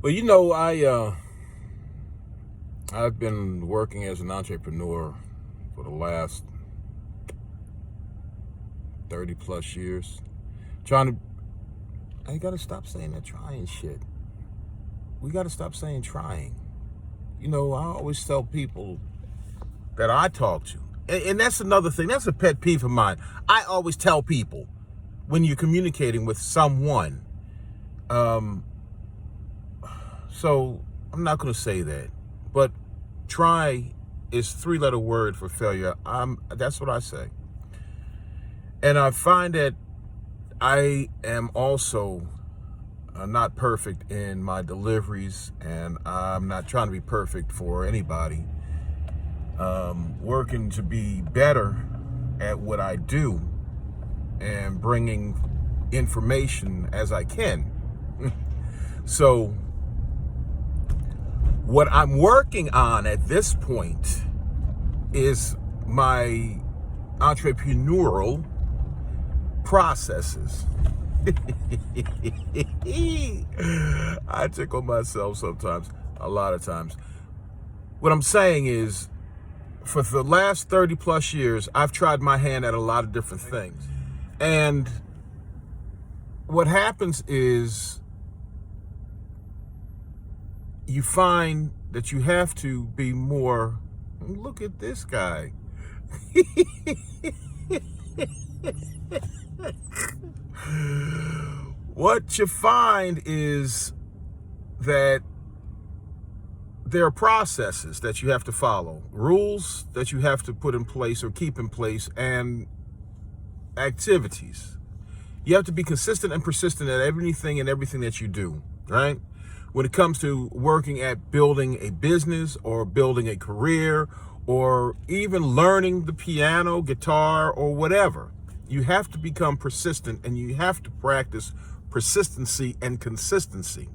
Well, I've been working as an entrepreneur for the last 30 plus years. I gotta stop saying that trying shit. We gotta stop saying trying. I always tell people that I talk to, and that's another thing, that's a pet peeve of mine. I always tell people when you're communicating with someone, so I'm not gonna say that, but try is 3-letter word for failure. That's what I say. And I find that I am also not perfect in my deliveries, and I'm not trying to be perfect for anybody. Working to be better at what I do and bringing information as I can. So what I'm working on at this point is my entrepreneurial processes. I tickle myself sometimes, a lot of times. What I'm saying is, for the last 30 plus years, I've tried my hand at a lot of different things. And what happens is you find that you have to be more, look at this guy. What you find is that there are processes that you have to follow, rules that you have to put in place or keep in place, and activities. You have to be consistent and persistent at everything that you do, right? When it comes to working at building a business or building a career or even learning the piano, guitar, or whatever, you have to become persistent, and you have to practice persistency and consistency.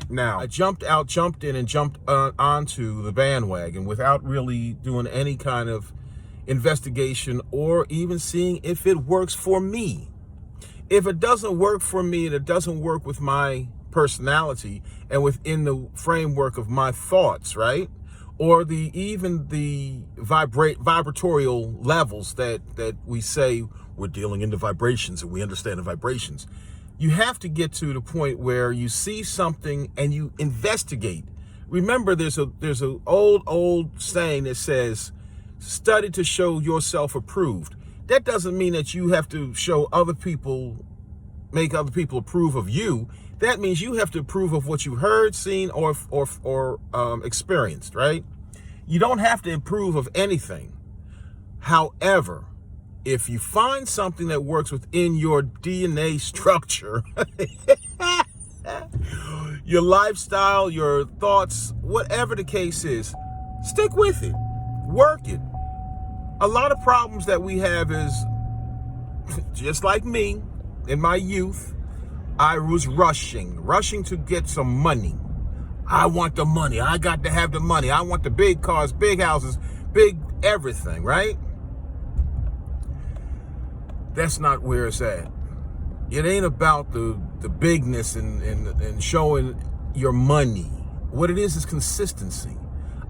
Now, I jumped in and jumped onto the bandwagon without really doing any kind of investigation or even seeing if it works for me. If it doesn't work for me and it doesn't work with my personality and within the framework of my thoughts, right? Or even the vibratorial levels that we say we're dealing in the vibrations and we understand the vibrations. You have to get to the point where you see something and you investigate. Remember, there's a old saying that says, study to show yourself approved. That doesn't mean that you have to show other people, make other people approve of you. That means you have to approve of what you heard, seen, or experienced, right? You don't have to approve of anything. However, if you find something that works within your DNA structure, your lifestyle, your thoughts, whatever the case is, stick with it, work it. A lot of problems that we have is, just like me, in my youth, I was rushing to get some money. I want the money. I got to have the money. I want the big cars, big houses, big everything, right? That's not where it's at. It ain't about the bigness and showing your money. What it is consistency.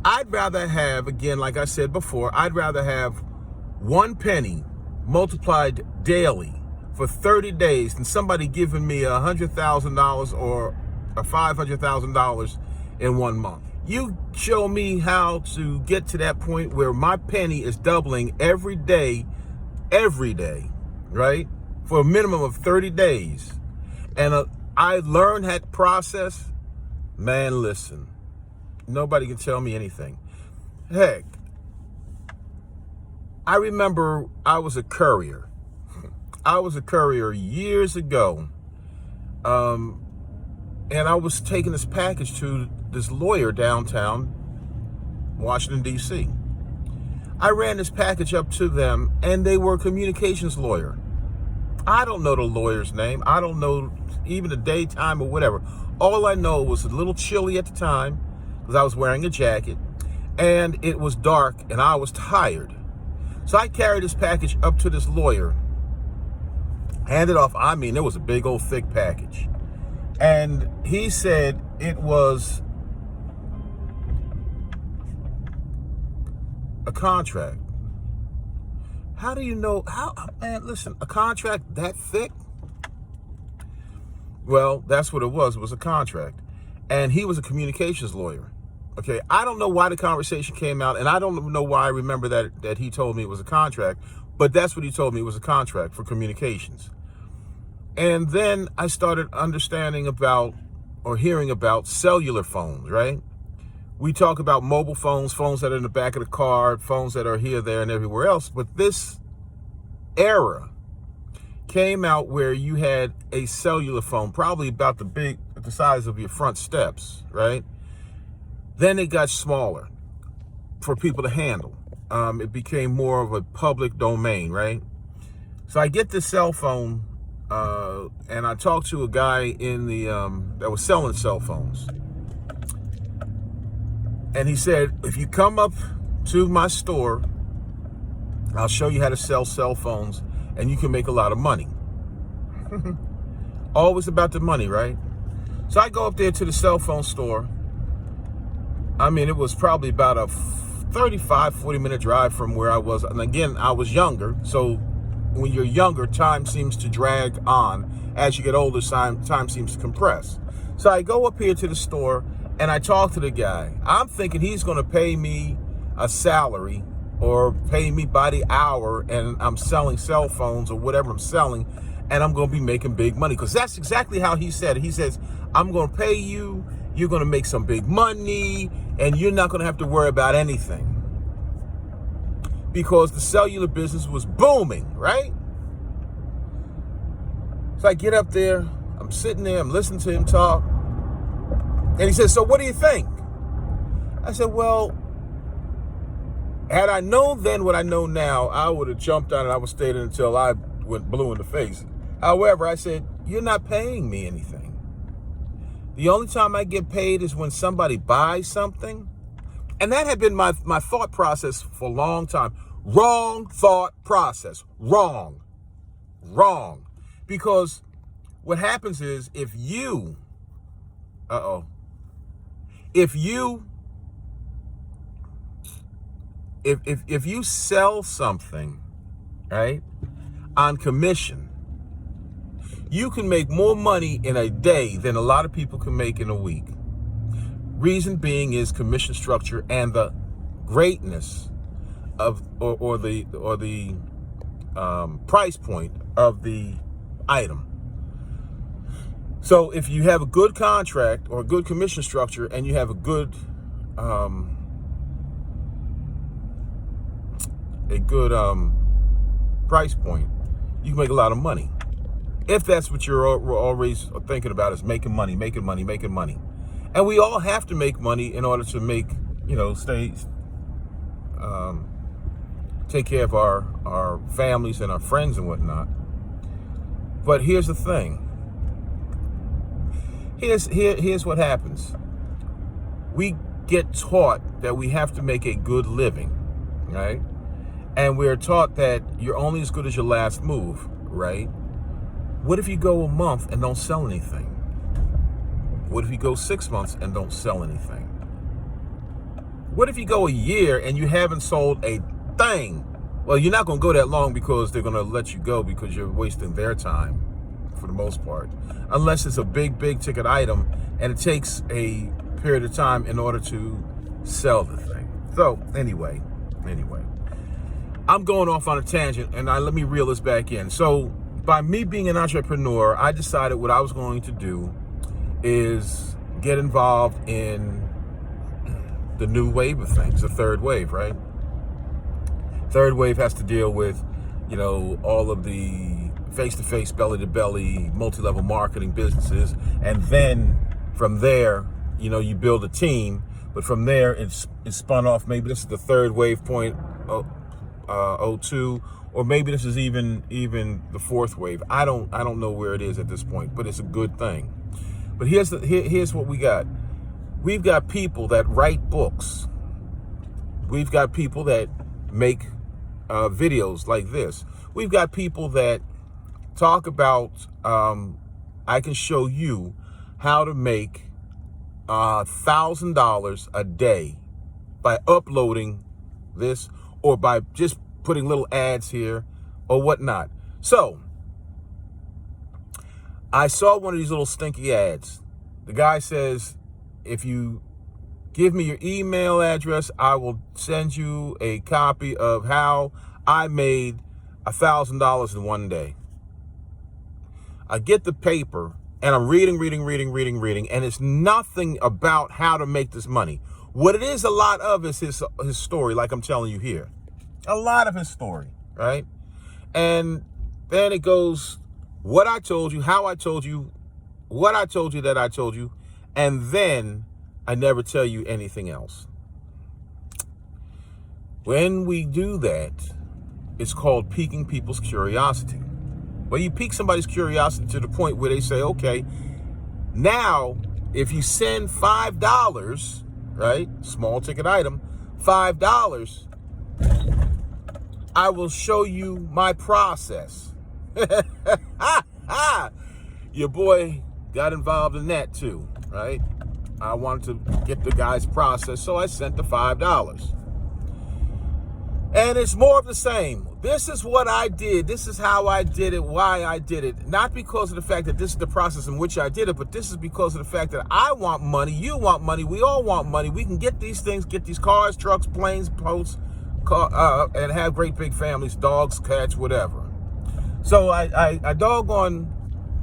I'd rather have, again, like I said before, I'd rather have 1 penny multiplied daily for 30 days than somebody giving me $100,000 or $500,000 in 1 month. You show me how to get to that point where my penny is doubling every day, right? For a minimum of 30 days. And I learned that process. Man, listen, nobody can tell me anything. Heck, I remember I was a courier. I was a courier years ago. And I was taking this package to this lawyer downtown Washington, D.C. I ran this package up to them, and they were a communications lawyer. I don't know the lawyer's name. I don't know even the day, time, or whatever. All I know was a little chilly at the time because I was wearing a jacket, and it was dark, and I was tired. So I carried this package up to this lawyer, handed off. I mean, it was a big old thick package. And he said, it was a contract. How do you know? Man, listen, a contract that thick? Well, that's what it was. It was a contract. And he was a communications lawyer. Okay, I don't know why the conversation came out, and I don't know why I remember that he told me it was a contract, but that's what he told me, it was a contract for communications. And then I started understanding about, or hearing about, cellular phones, right? We talk about mobile phones, phones that are in the back of the car, phones that are here, there, and everywhere else. But this era came out where you had a cellular phone, probably about the size of your front steps, right? Then it got smaller for people to handle. It became more of a public domain, right? So I get this cell phone, and I talked to a guy in the that was selling cell phones. And he said, if you come up to my store, I'll show you how to sell cell phones, and you can make a lot of money. Always about the money, right? So I go up there to the cell phone store. I mean, it was probably about a 35, 40-minute drive from where I was. And again, I was younger. So when you're younger, time seems to drag on. As you get older, time seems to compress. So I go up here to the store, and I talk to the guy. I'm thinking he's going to pay me a salary or pay me by the hour, and I'm selling cell phones or whatever I'm selling, and I'm going to be making big money. Because that's exactly how he said it. He says, I'm going to pay you, you're going to make some big money, and you're not going to have to worry about anything. Because the cellular business was booming, right? So I get up there, I'm sitting there, I'm listening to him talk. And he says, so what do you think? I said, well, had I known then what I know now, I would have jumped on it. I would have stayed until I went blue in the face. However, I said, you're not paying me anything. The only time I get paid is when somebody buys something. And that had been my thought process for a long time. Wrong thought process. Wrong. Because what happens is if you sell something, right, on commission, you can make more money in a day than a lot of people can make in a week. Reason being is commission structure and the greatness of or the price point of the item. So if you have a good contract or a good commission structure and you have a good price point, you can make a lot of money. If that's what you're always thinking about, is making money. And we all have to make money in order to make, take care of our families and our friends and whatnot. But here's the thing. Here's what happens. We get taught that we have to make a good living, right? And we're taught that you're only as good as your last move, right? What if you go a month and don't sell anything? What if you go 6 months and don't sell anything? What if you go a year and you haven't sold a thing? Well, you're not going to go that long because they're going to let you go because you're wasting their time for the most part. Unless it's a big ticket item and it takes a period of time in order to sell the thing. So anyway, I'm going off on a tangent, and let me reel this back in. So by me being an entrepreneur, I decided what I was going to do is get involved in the new wave of things, the third wave, right? Third wave has to deal with, all of the face-to-face, belly-to-belly, multi-level marketing businesses. And then from there, you build a team. But from there, it's spun off. Maybe this is the third wave point, 02, or maybe this is even the fourth wave. I don't know where it is at this point, but it's a good thing. But here's what we got. We've got people that write books. We've got people that make videos like this. We've got people that talk about, I can show you how to make $1,000 a day by uploading this or by just putting little ads here or whatnot. So I saw one of these little stinky ads. The guy says, if you give me your email address, I will send you a copy of how I made $1,000 in one day. I get the paper and I'm reading, and it's nothing about how to make this money. What it is a lot of is his story, like I'm telling you here. A lot of his story, right? And then it goes, what I told you, how I told you, what I told you that I told you, and then I never tell you anything else. When we do that, it's called piquing people's curiosity. Well, you pique somebody's curiosity to the point where they say, okay, now if you send $5, right, small ticket item, $5, I will show you my process. Your boy got involved in that too, right? I wanted to get the guy's process, so I sent the $5. And it's more of the same. This is what I did. This is how I did it, why I did it. Not because of the fact that this is the process in which I did it, but this is because of the fact that I want money, you want money, we all want money. We can get these things, get these cars, trucks, planes, boats, and have great big families, dogs, cats, whatever. So I doggone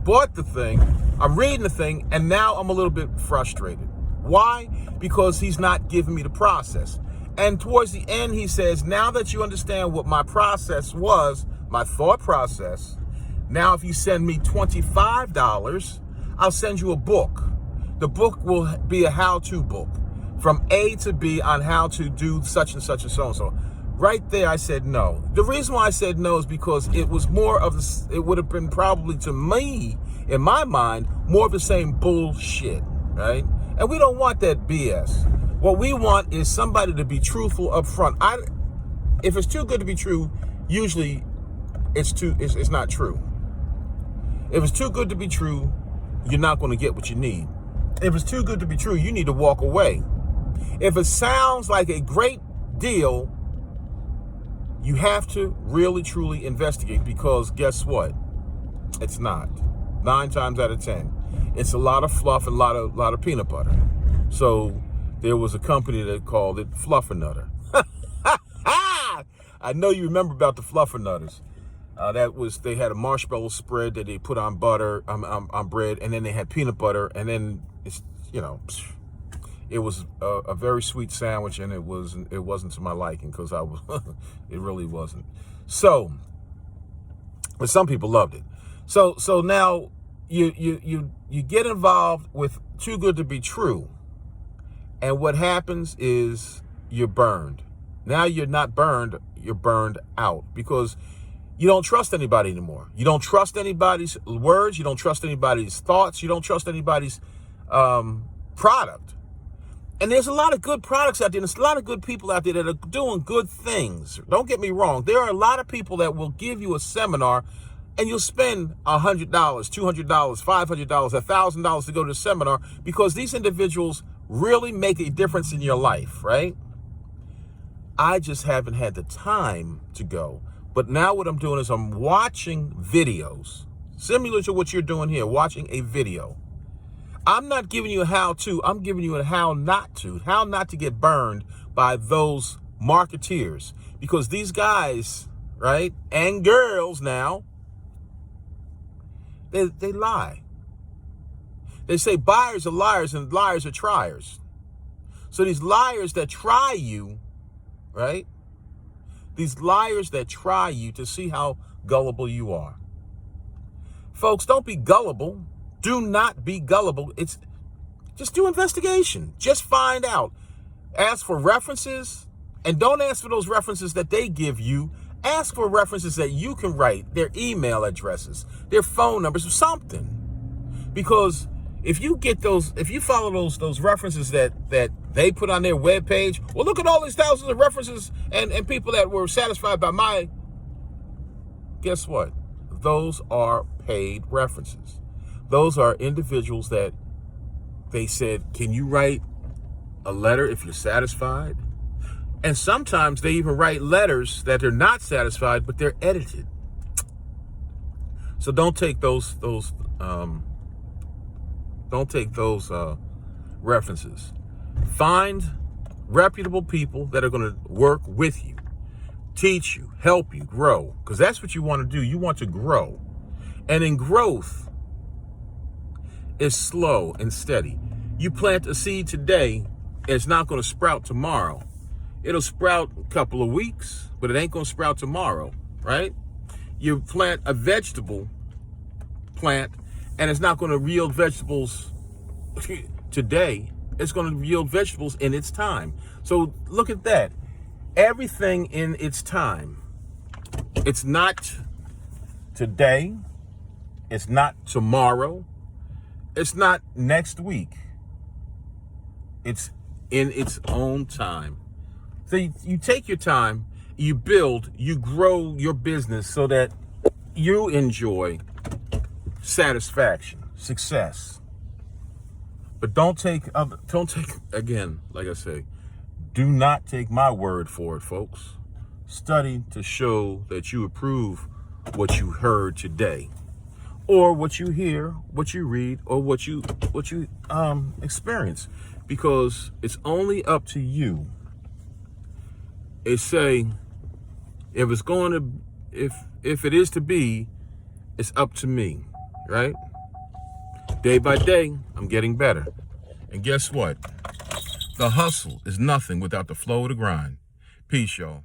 bought the thing. I'm reading the thing, and now I'm a little bit frustrated. Why? Because he's not giving me the process. And towards the end, he says, now that you understand what my process was, my thought process, now if you send me $25, I'll send you a book. The book will be a how-to book from A to B on how to do such and such and so and so. Right there, I said no. The reason why I said no is because it was more of the, it would have been probably to me, in my mind, more of the same bullshit, right? And we don't want that BS. What we want is somebody to be truthful up front. If it's too good to be true, usually it's not true. If it's too good to be true, you're not going to get what you need. If it's too good to be true, you need to walk away. If it sounds like a great deal, you have to really, truly investigate, because guess what? It's not. 9 times out of 10. It's a lot of fluff and a lot of peanut butter. So there was a company that called it Fluffernutter. I know you remember about the Fluffernutters. They had a marshmallow spread that they put on butter, on bread, and then they had peanut butter, and then it's, it was a very sweet sandwich, and it wasn't to my liking, because it really wasn't. So, but some people loved it. So now you get involved with too good to be true. And what happens is you're burned. Now you're not burned, you're burned out, because you don't trust anybody anymore. You don't trust anybody's words. You don't trust anybody's thoughts. You don't trust anybody's product. And there's a lot of good products out there. There's a lot of good people out there that are doing good things. Don't get me wrong. There are a lot of people that will give you a seminar and you'll spend $100, $200, $500, $1,000 to go to a seminar, because these individuals really make a difference in your life, right? I just haven't had the time to go. But now what I'm doing is I'm watching videos, similar to what you're doing here, watching a video. I'm not giving you a how-to, I'm giving you a how not to get burned by those marketeers. Because these guys, right, and girls now, they lie. They say buyers are liars and liars are triers. So these liars that try you, right? These liars that try you to see how gullible you are. Folks, don't be gullible. Do not be gullible. Just do investigation. Just find out. Ask for references, and don't ask for those references that they give you. Ask for references that you can write, their email addresses, their phone numbers, or something. Because if you get those, if you follow those references that they put on their webpage, well, look at all these thousands of references and people that were satisfied by my, guess what? Those are paid references. Those are individuals that They said, can you write a letter if you're satisfied? And sometimes they even write letters that they're not satisfied, but they're edited. So don't take those references. Find reputable people that are going to work with you, teach you, help you grow, because that's what you want to do. You want to grow. And in growth is slow and steady. You plant a seed today, it's not going to sprout tomorrow. It'll sprout a couple of weeks, but it ain't going to sprout tomorrow, right? You plant a vegetable plant, and it's not going to yield vegetables today. It's going to yield vegetables in its time. So look at that. Everything in its time. It's not today. It's not tomorrow. It's not next week. It's in its own time. So you take your time, you build, you grow your business so that you enjoy satisfaction, success. But don't take, again, like I say, do not take my word for it, folks. Study to show that you approve what you heard today, or what you hear, what you read, or what you experience, because it's only up to you. It's saying, if it's going to, if it is to be, it's up to me, right? Day by day, I'm getting better. And guess what? The hustle is nothing without the flow of the grind. Peace, y'all.